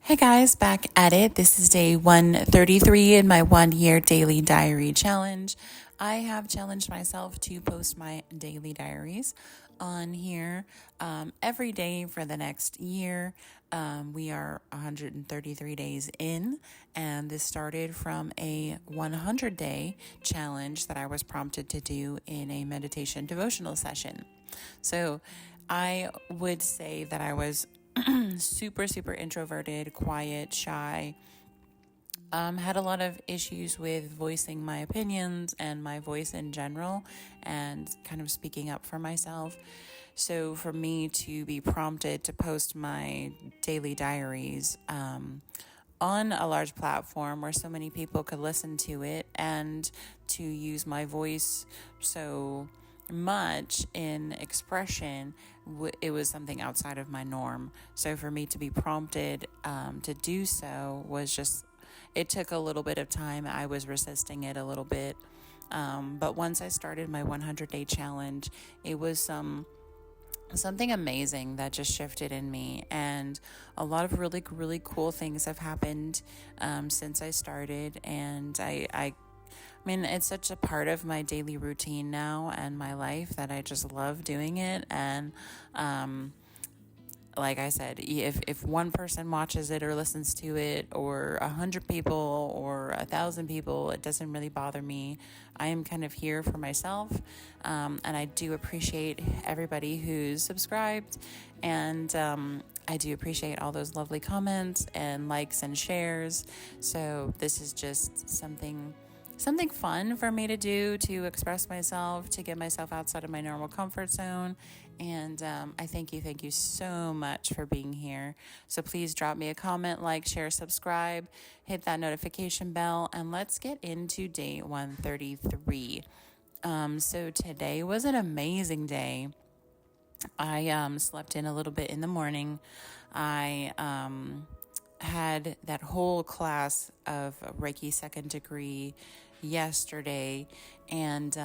Hey guys, back at it. This is day 133 in my 1 year daily diary challenge. I have challenged myself to post my daily diaries on here every day for the next year. We are 133 days in, and this started from a 100-day challenge that I was prompted to do in a meditation devotional session. So I would say that I was super introverted, quiet, shy. Had a lot of issues with voicing my opinions and my voice in general and kind of speaking up for myself. So for me to be prompted to post my daily diaries on a large platform where so many people could listen to it and to use my voice so much in expression, it was something outside of my norm. So for me to be prompted to do so was just, it took a little bit of time. I was resisting it a little bit. But once I started my 100-day challenge, it was something amazing that just shifted in me, and a lot of really cool things have happened since I started. And I mean, it's such a part of my daily routine now and my life that I just love doing it. And like I said, if one person watches it or listens to it, or 100 people or 1,000 people, it doesn't really bother me. I am kind of here for myself, and I do appreciate everybody who's subscribed, and I do appreciate all those lovely comments and likes and shares. So this is just something fun for me to do, to express myself, to get myself outside of my normal comfort zone. And I thank you so much for being here. So please drop me a comment, like, share, subscribe, hit that notification bell, and let's get into day 133. So today was an amazing day. I slept in a little bit in the morning. I had that whole class of Reiki second degree yesterday, and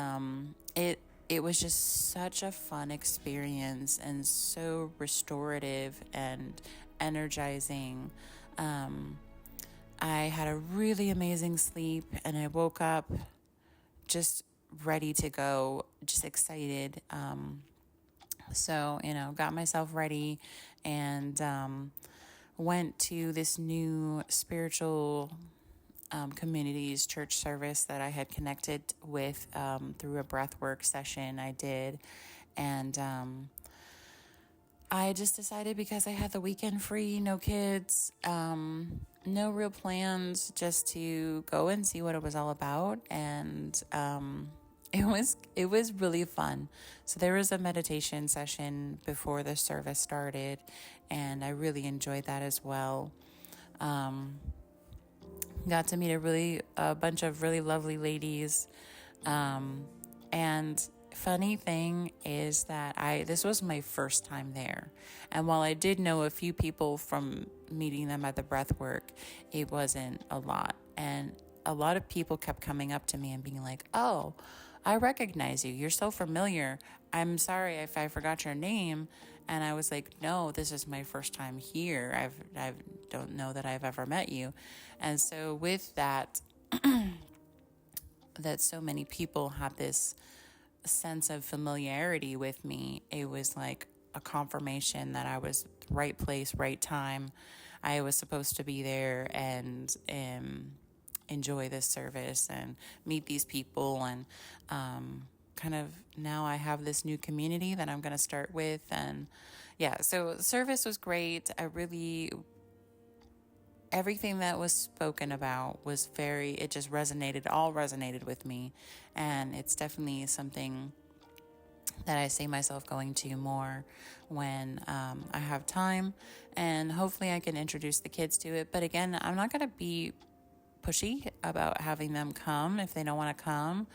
it was just such a fun experience and so restorative and energizing. I had a really amazing sleep, and I woke up just ready to go, just excited. So, got myself ready and went to this new spiritual communities church service that I had connected with through a breathwork session I did. And I just decided, because I had the weekend free, no kids, no real plans, just to go and see what it was all about. And it was really fun. So there was a meditation session before the service started, and I really enjoyed that as well. Got to meet a bunch of really lovely ladies. And funny thing is that this was my first time there. And while I did know a few people from meeting them at the breathwork, it wasn't a lot. And a lot of people kept coming up to me and being like, "Oh, I recognize you. You're so familiar. I'm sorry if I forgot your name." And I was like, "No, this is my first time here. I don't know that I've ever met you." And so with that, that so many people had this sense of familiarity with me, it was like a confirmation that I was right place, right time. I was supposed to be there and enjoy this service and meet these people, and kind of now I have this new community that I'm going to start with. And yeah, so the service was great. Everything that was spoken about was it just all resonated with me. And it's definitely something that I see myself going to more when I have time. And hopefully I can introduce the kids to it. But again, I'm not going to be pushy about having them come if they don't want to come.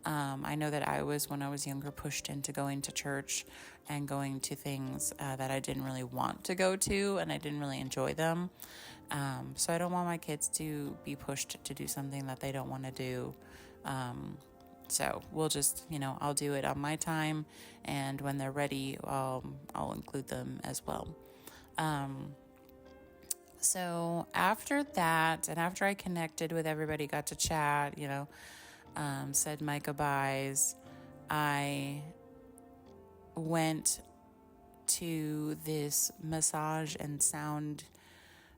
I know that I was, when I was younger, pushed into going to church and going to things that I didn't really want to go to, and I didn't really enjoy them. So I don't want my kids to be pushed to do something that they don't want to do. So we'll just, I'll do it on my time, and when they're ready, I'll include them as well. So after that, and after I connected with everybody, got to chat, said my goodbyes, I went to this massage and sound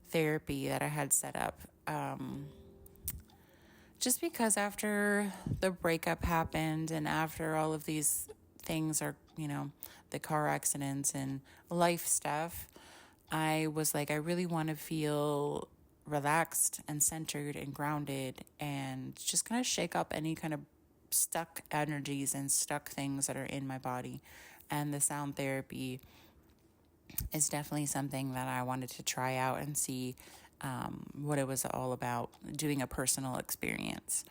therapy that I had set up. Just because after the breakup happened and after all of these things are, the car accidents and life stuff, I was like, I really want to feel relaxed and centered and grounded and just kind of shake up any kind of stuck energies and stuck things that are in my body. And the sound therapy is definitely something that I wanted to try out and see what it was all about, doing a personal experience.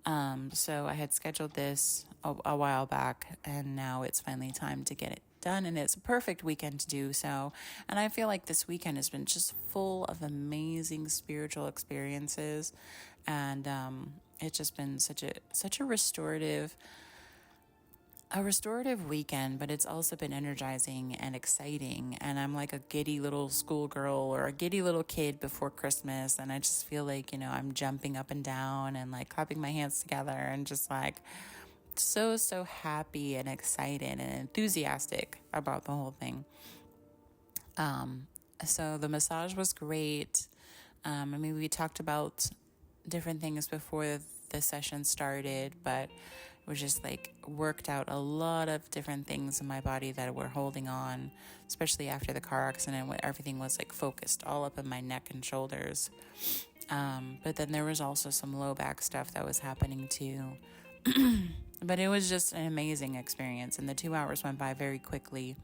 So I had scheduled this a while back, and now it's finally time to get it done, and it's a perfect weekend to do so. And I feel like this weekend has been just full of amazing spiritual experiences, and it's just been such a restorative weekend, but it's also been energizing and exciting. And I'm like a giddy little schoolgirl or a giddy little kid before Christmas. And I just feel like, I'm jumping up and down and like clapping my hands together and just like so happy and excited and enthusiastic about the whole thing. So the massage was great. We talked about different things before the session started, but it was just like worked out a lot of different things in my body that were holding on, especially after the car accident when everything was like focused all up in my neck and shoulders. But then there was also some low back stuff that was happening too. But it was just an amazing experience, and the 2 hours went by very quickly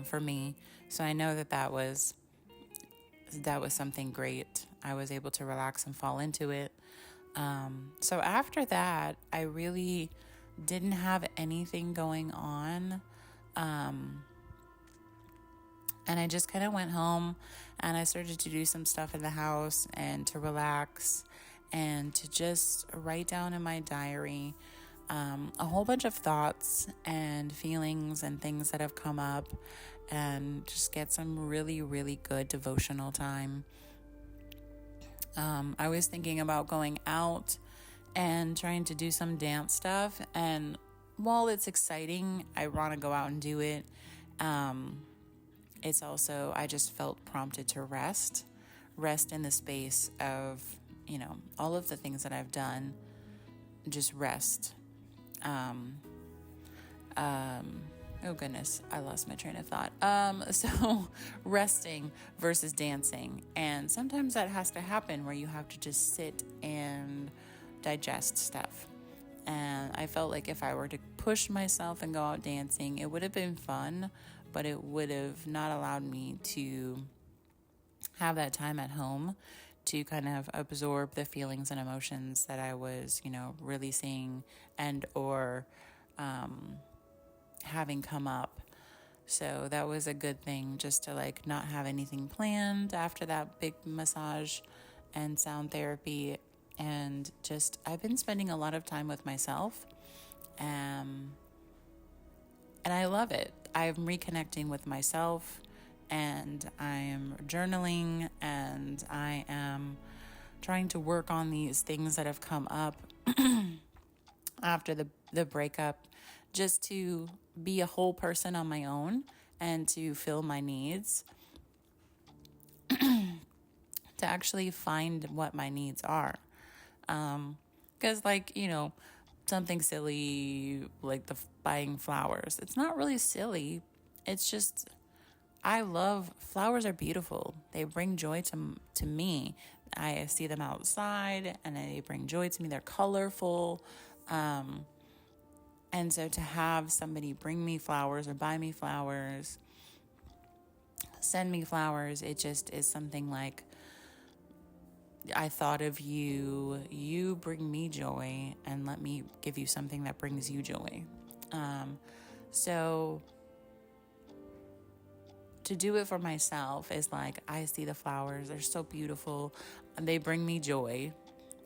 for me. So I know that was something great. I was able to relax and fall into it. So after that, I really didn't have anything going on. And I just kind of went home and I started to do some stuff in the house and to relax and to just write down in my diary a whole bunch of thoughts and feelings and things that have come up, and just get some really, really good devotional time. I was thinking about going out and trying to do some dance stuff, and while it's exciting, I want to go out and do it. It's also, I just felt prompted to rest in the space of, all of the things that I've done, just rest. Oh goodness, I lost my train of thought. So resting versus dancing. And sometimes that has to happen where you have to just sit and digest stuff. And I felt like if I were to push myself and go out dancing, it would have been fun, but it would have not allowed me to have that time at home to kind of absorb the feelings and emotions that I was, releasing and or having come up. So that was a good thing, just to like not have anything planned after that big massage and sound therapy. And just, I've been spending a lot of time with myself. And I love it. I'm reconnecting with myself, and I am journaling, and I am trying to work on these things that have come up after the breakup, just to be a whole person on my own and to fill my needs, to actually find what my needs are. Because something silly like the buying flowers, it's not really silly. It's just, I love flowers. Are beautiful. They bring joy to me. I see them outside and they bring joy to me. They're colorful. And so to have somebody bring me flowers or buy me flowers, send me flowers, it just is something like, I thought of you, you bring me joy, and let me give you something that brings you joy. So to do it for myself is like, I see the flowers, they're so beautiful, and they bring me joy.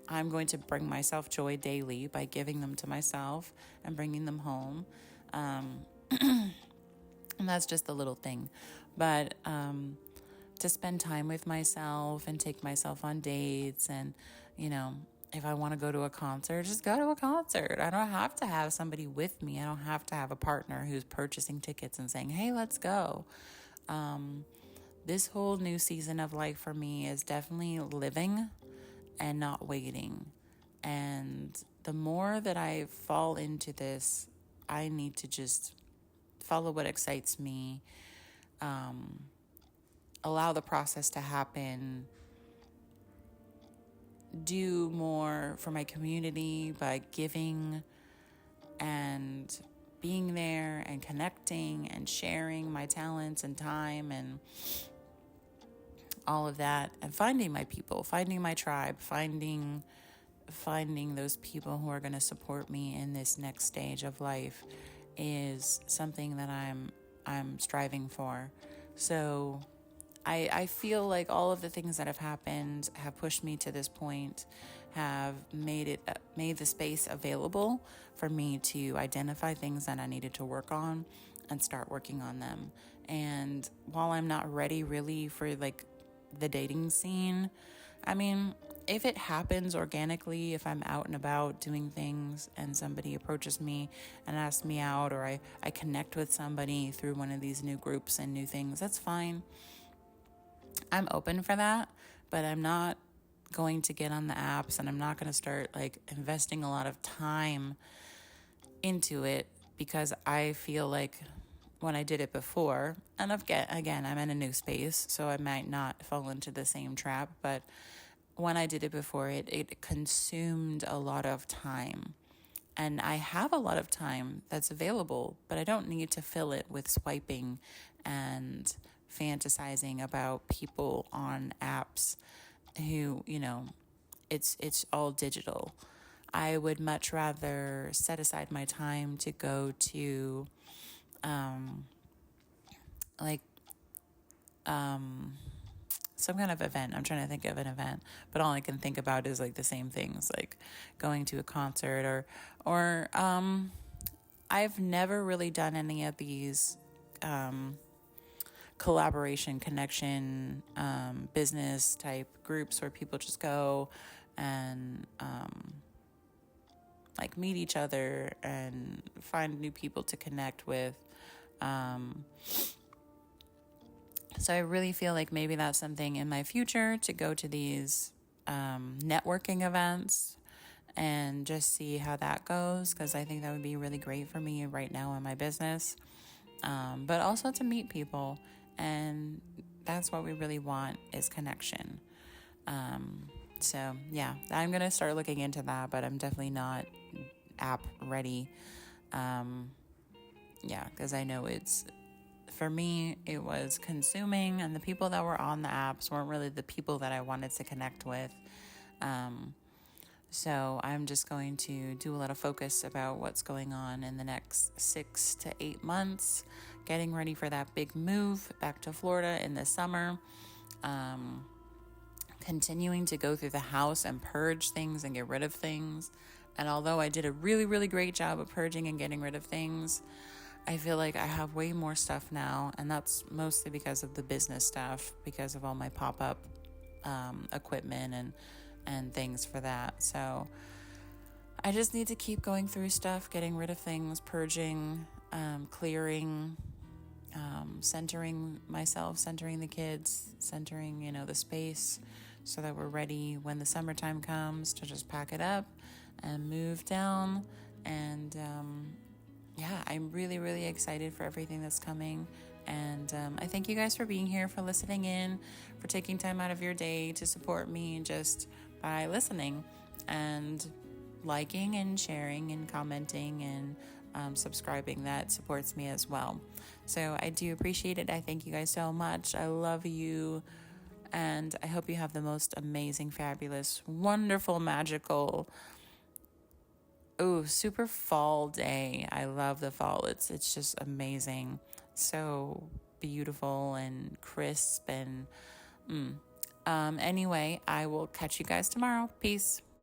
I'm going to bring myself joy daily by giving them to myself and bringing them home. And that's just a little thing. But to spend time with myself and take myself on dates. And, if I want to go to a concert, just go to a concert. I don't have to have somebody with me. I don't have to have a partner who's purchasing tickets and saying, hey, let's go. This whole new season of life for me is definitely living and not waiting. And the more that I fall into this, I need to just follow what excites me, allow the process to happen, do more for my community by giving and being there and connecting and sharing my talents and time and all of that, and finding my people, finding my tribe, finding those people who are going to support me in this next stage of life is something that I'm striving for. So I feel like all of the things that have happened have pushed me to this point, have made the space available for me to identify things that I needed to work on and start working on them. And while I'm not ready really for like the dating scene, I mean, if it happens organically, if I'm out and about doing things and somebody approaches me and asks me out, or I connect with somebody through one of these new groups and new things, that's fine. I'm open for that, but I'm not going to get on the apps, and I'm not going to start like investing a lot of time into it, because I feel like when I did it before, and again, I'm in a new space, so I might not fall into the same trap, but when I did it before, it consumed a lot of time. And I have a lot of time that's available, but I don't need to fill it with swiping and fantasizing about people on apps who, it's all digital. I would much rather set aside my time to go to some kind of event. I'm trying to think of an event, but all I can think about is like the same things, like going to a concert or I've never really done any of these collaboration, connection, business type groups where people just go and like meet each other and find new people to connect with. So I really feel like maybe that's something in my future, to go to these networking events and just see how that goes, because I think that would be really great for me right now in my business, but also to meet people. And that's what we really want, is connection. So yeah, I'm going to start looking into that, but I'm definitely not app ready. Because I know for me, it was consuming, and the people that were on the apps weren't really the people that I wanted to connect with. So I'm just going to do a lot of focus about what's going on in the next 6 to 8 months, getting ready for that big move back to Florida in the summer, continuing to go through the house and purge things and get rid of things. And although I did a really, really great job of purging and getting rid of things, I feel like I have way more stuff now, and that's mostly because of the business stuff, because of all my pop-up equipment and things for that. So I just need to keep going through stuff, getting rid of things, purging, clearing, centering myself, centering the kids, centering, the space, so that we're ready when the summertime comes to just pack it up and move down. And I'm really, really excited for everything that's coming. And I thank you guys for being here, for listening in, for taking time out of your day to support me just by listening and liking and sharing and commenting and subscribing. That supports me as well. So I do appreciate it. I thank you guys so much. I love you. And I hope you have the most amazing, fabulous, wonderful, magical, super fall day. I love the fall. It's just amazing. So beautiful and crisp and anyway, I will catch you guys tomorrow. Peace.